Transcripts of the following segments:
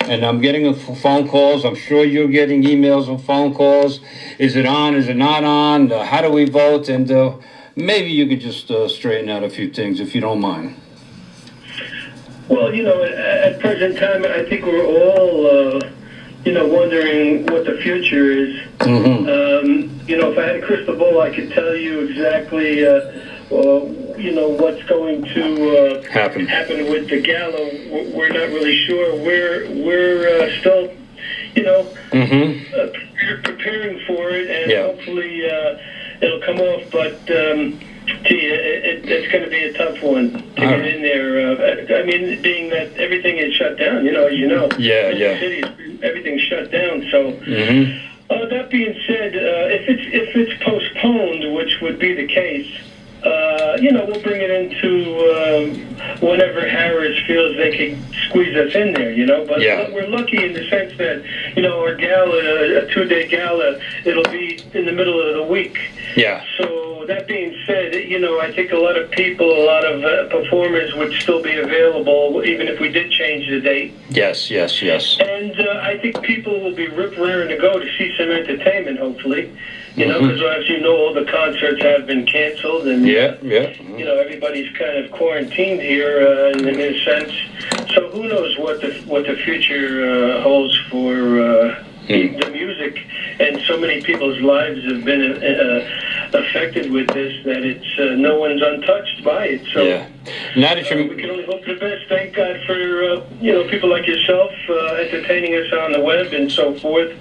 and I'm getting phone calls. I'm sure you're getting emails and phone calls. Is it on? Is it not on? How do we vote? And maybe you could just straighten out a few things if you don't mind. Well, at present time, I think we're all, wondering what the future is. If I had a crystal ball, I could tell you exactly, what's going to happen with the gala. We're not really sure. We're still, preparing for it, and hopefully it'll come off. But it's going to be a tough one to get in there. Being that everything is shut down, as you know. Cities, everything's shut down. So that being said, if it's postponed, which would be the case, we'll bring it into whenever Harris feels they can squeeze us in there, But we're lucky in the sense that, our gala, a 2-day gala, it'll be in the middle of the week. Yeah. So that being said, I think a lot of people, a lot of performers would still be available, even if we did change the date. Yes. And I think people will be raring to go to see some entertainment, hopefully. Because as you know, all the concerts have been canceled, and everybody's kind of quarantined here in a sense. So who knows what the future holds for the music, and so many people's lives have been affected with this that it's no one's untouched by it. So now that we can only hope for the best. Thank God for people like yourself entertaining us on the web and so forth.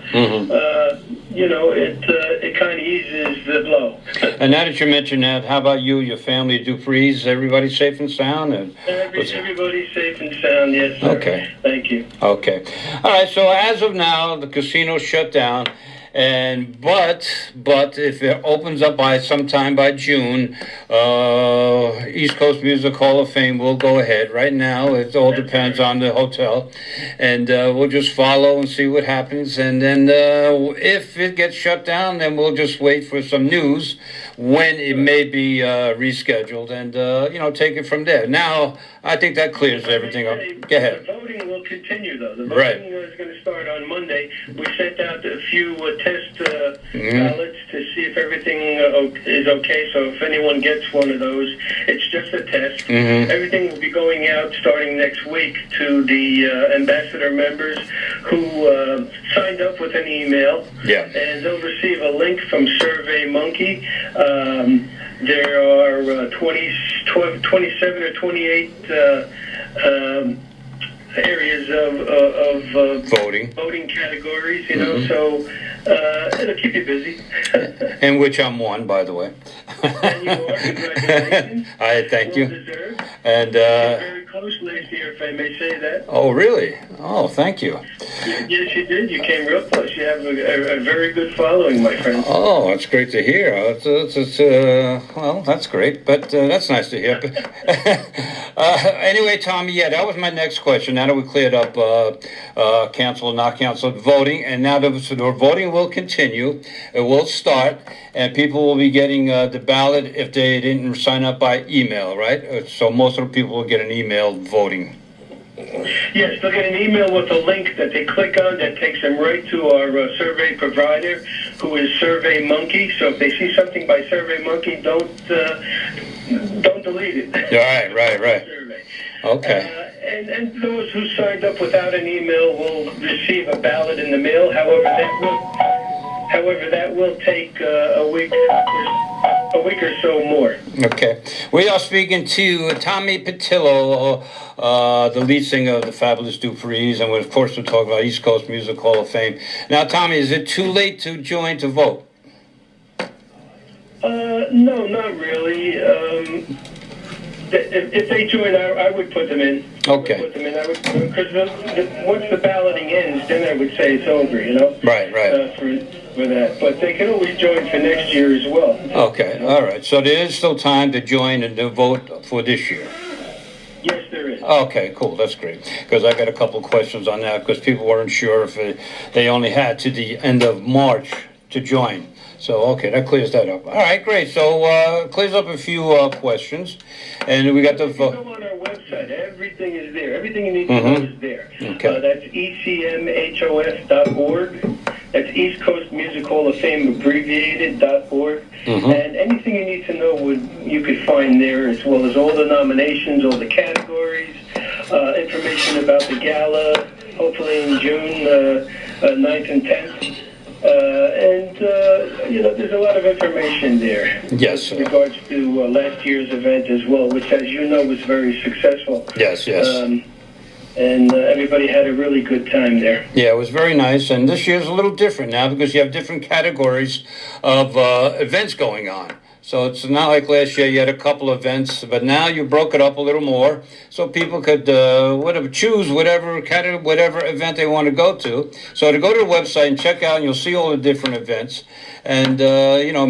It kind of eases the blow. And now that you mentioned that, how about you, your family, Duprees? Everybody safe and sound? Everybody's safe and sound, yes, sir. Okay. Thank you. Okay. All right, so as of now, the casino's shut down. But if it opens up sometime by June, East Coast Music Hall of Fame will go ahead. Right now, it all depends on the hotel, and we'll just follow and see what happens. And then if it gets shut down, then we'll just wait for some news when it may be rescheduled, and take it from there. Now, I think that clears everything up. Go ahead. The voting will continue, though. The voting is going to start on Monday. We sent out a few test ballots to see if everything is okay. So if anyone gets one of those, it's just a test. Everything will be going out starting next week to the ambassador members who signed up with an email. And they'll receive a link from SurveyMonkey. There are 27 or 28 areas of voting categories, so it'll keep you busy. In which I'm one, by the way. And you are. Congratulations. Thank you. Deserved. And very close last year, if I may say that. Oh, really? Oh, thank you. Yes, you did. You came real close. You have a very good following, my friend. Oh, that's great to hear. Well, that's great, but that's nice to hear. Anyway, Tommy, that was my next question. Now that we cleared up cancel, not cancel voting, and now the voting will continue. It will start, and people will be getting the ballot if they didn't sign up by email, right? So most of the people will get an email voting. Yes, they'll get an email with a link that they click on that takes them right to our survey provider, who is SurveyMonkey. So if they see something by SurveyMonkey, don't delete it. Right. Okay. And those who signed up without an email will receive a ballot in the mail. However, that will take a week or so more. Okay. We are speaking to Tommy Petillo, the lead singer of the fabulous Duprees, and of course we're talking about East Coast Music Hall of Fame. Now, Tommy, is it too late to join to vote? No, not really. If they join, I would put them in. Okay. Because once the balloting ends, then I would say it's over, Right. For that. But they can always join for next year as well. Okay, all right. So there is still time to join and to vote for this year. Yes, there is. Okay, cool. That's great. Because I got a couple questions on that because people weren't sure if they only had to the end of March to join. So, okay, that clears that up. All right, great. So, clears up a few questions. And we got the vote. Go on our website. Everything is there. Everything you need to know is there. Okay. That's ecmhof.org. That's East Coast Music Hall of Fame abbreviated.org. And anything you need to know you could find there, as well as all the nominations, all the categories, information about the gala, hopefully in June 9th and 10th. There's a lot of information there. Yes. In regards to last year's event as well, which, as you know, was very successful. Yes. And everybody had a really good time there. Yeah, it was very nice. And this year's a little different now because you have different categories of events going on. So it's not like last year you had a couple events, but now you broke it up a little more so people could choose whatever event they want to go to. So to go to the website and check out, and you'll see all the different events. And,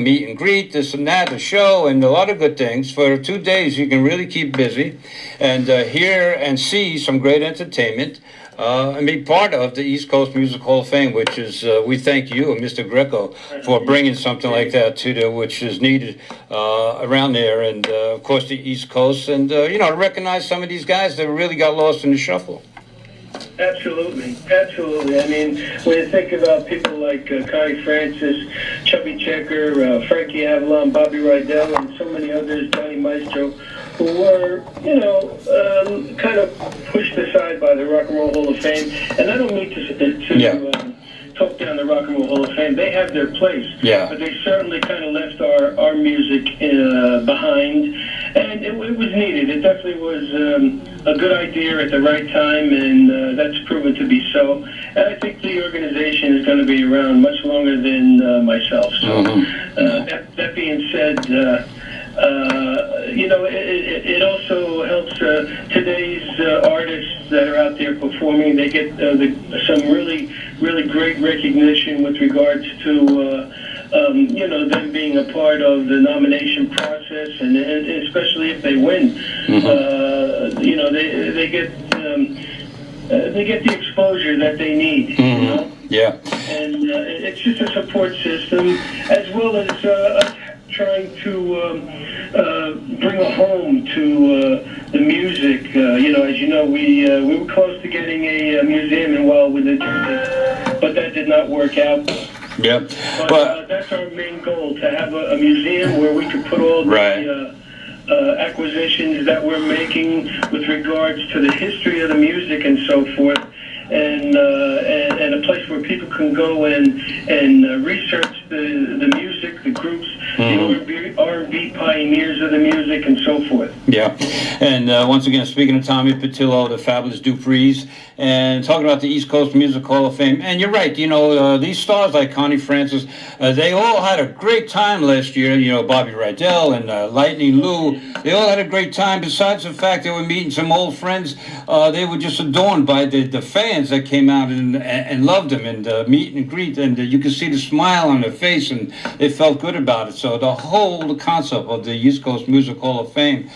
meet and greet, this and that, the show, and a lot of good things. For 2 days, you can really keep busy and hear and see some great entertainment. And be part of the East Coast Music Hall of Fame, which is, we thank you and Mr. Greco for bringing something like that to which is needed around there, and of course the East Coast, and to recognize some of these guys that really got lost in the shuffle. Absolutely. I mean, when you think about people like Connie Francis, Chubby Checker, Frankie Avalon, Bobby Rydell, and so many others, Johnny Maestro, who were, kind of pushed aside by the Rock and Roll Hall of Fame. And I don't mean to talk down the Rock and Roll Hall of Fame. They have their place. Yeah. But they certainly kind of left our music behind. And it was needed. It definitely was a good idea at the right time, and that's proven to be so. And I think the organization is going to be around much longer than myself. So that being said, it also helps today's artists that are out there performing. They get some really, really great recognition with regards to them being a part of the nomination process, and especially if they win, they get the exposure that they need. Yeah. And it's just a support system, as well as us trying to bring a home to the music. As you know, we were close to getting a museum in Wildwood, New Jersey, but that did not work out. Yeah, but that's our main goal, to have a museum where we could put all the acquisitions that we're making with regards to the history of the music and so forth, and a place where people can go and research the music, the groups, the R&B pioneers of the music, and so forth. Yeah, and once again, speaking of Tommy Petillo, the fabulous Duprees, and talking about the East Coast Music Hall of Fame. And you're right, these stars like Connie Francis, they all had a great time last year. Bobby Rydell and Lightning Lou, they all had a great time. Besides the fact they were meeting some old friends, they were just adorned by the fans that came out and loved them, and meet and greet, and you could see the smile on their face, and they felt good about it. So the whole concept of the East Coast Music Hall of Fame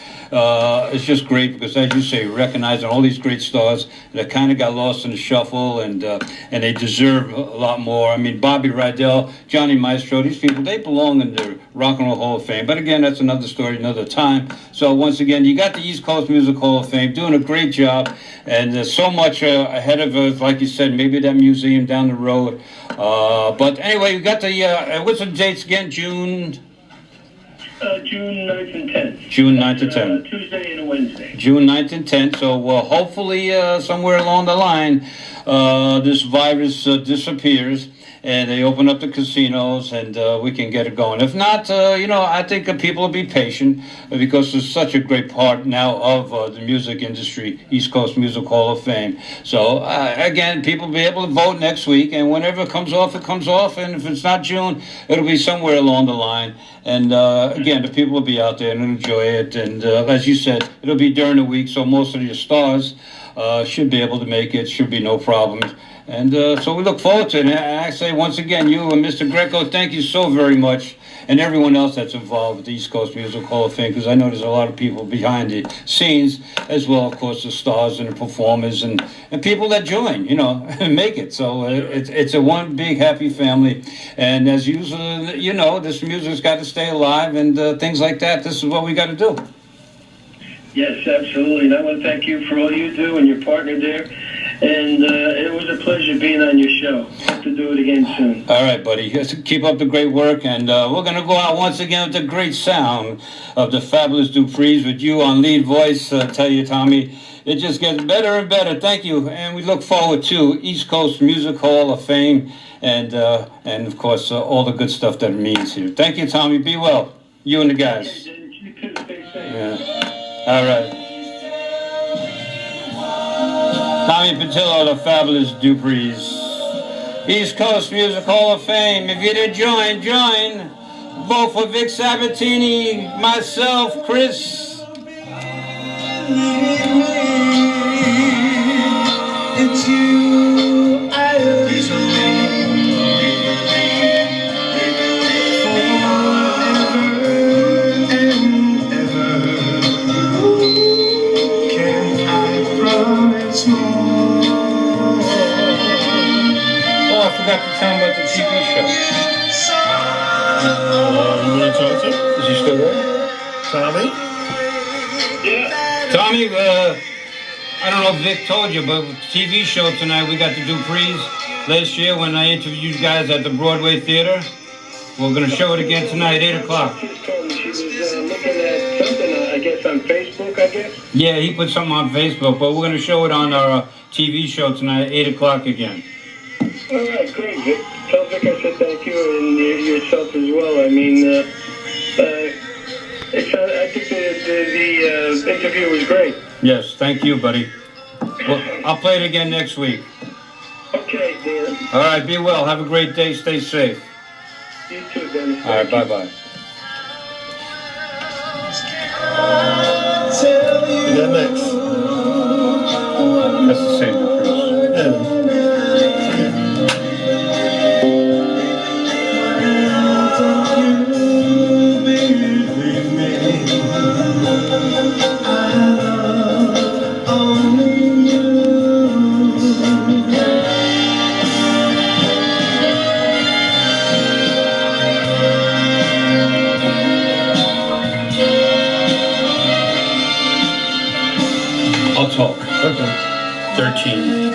is just great, because, as you say, recognizing all these great stars that kind of got lost in the shuffle, and they deserve a lot more. I mean, Bobby Rydell, Johnny Maestro, these people, they belong in the Rock and Roll Hall of Fame. But again, that's another story, another time. So once again, you got the East Coast Music Hall of Fame doing a great job, and there's so much ahead of us. Like you said, maybe that museum down the road. But anyway, you got the what's the dates again? June 9th and 10th. June 9th and 10th. Tuesday and a Wednesday. June 9th and 10th. So hopefully somewhere along the line, this virus disappears, and they open up the casinos, and we can get it going. If not, I think people will be patient, because it's such a great part now of the music industry, East Coast Music Hall of Fame. So, again, people will be able to vote next week, and whenever it comes off, and if it's not June, it'll be somewhere along the line. And, again, the people will be out there and enjoy it, and as you said, it'll be during the week, so most of your stars should be able to make it, should be no problems. And so we look forward to it. And I say once again, you and Mr. Greco, thank you so very much, and everyone else that's involved with the East Coast Music Hall of Fame, because I know there's a lot of people behind the scenes, as well, of course, the stars and the performers and people that join, and make it. So it's a one big happy family. And as usual, this music's got to stay alive, and things like that. This is what we got to do. Yes, absolutely. And I want to thank you for all you do and your partner there. And it was a pleasure being on your show. Hope to do it again soon. All right, buddy. Keep up the great work. And we're going to go out once again with the great sound of the fabulous Duprees with you on lead voice. Tell you, Tommy, it just gets better and better. Thank you. And we look forward to East Coast Music Hall of Fame and of course, all the good stuff that it means here. Thank you, Tommy. Be well. You and the guys. You too. Stay safe. Yeah. All right. Tommy Petillo, the fabulous Duprees. East Coast Music Hall of Fame. If you didn't join. Vote for Vic Sabatini, myself, Chris. It's you I love. I forgot to tell him about the TV show. You want to talk to him? Is he still there? Tommy? Yeah. Tommy, I don't know if Vic told you, but TV show tonight, we got the Duprees last year when I interviewed you guys at the Broadway Theater. We're going to show it again tonight, 8 o'clock. She told me she was looking at something, I guess, on Facebook, I guess. Yeah, he put something on Facebook, but we're going to show it on our TV show tonight, 8 o'clock again. All right, great, Vic. Tell Vic I said thank you and yourself as well. I mean, I think the interview was great. Yes, thank you, buddy. Well, I'll play it again next week. Okay, Dan. All right, be well. Have a great day. Stay safe. You too, Dennis. All right, bye-bye. You got next. That's the same Duprees. Yeah. I'll talk. Okay. 13.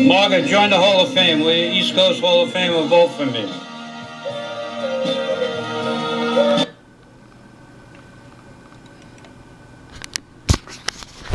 Margaret, join the Hall of Fame. Will you? East Coast Hall of Fame, will vote for me.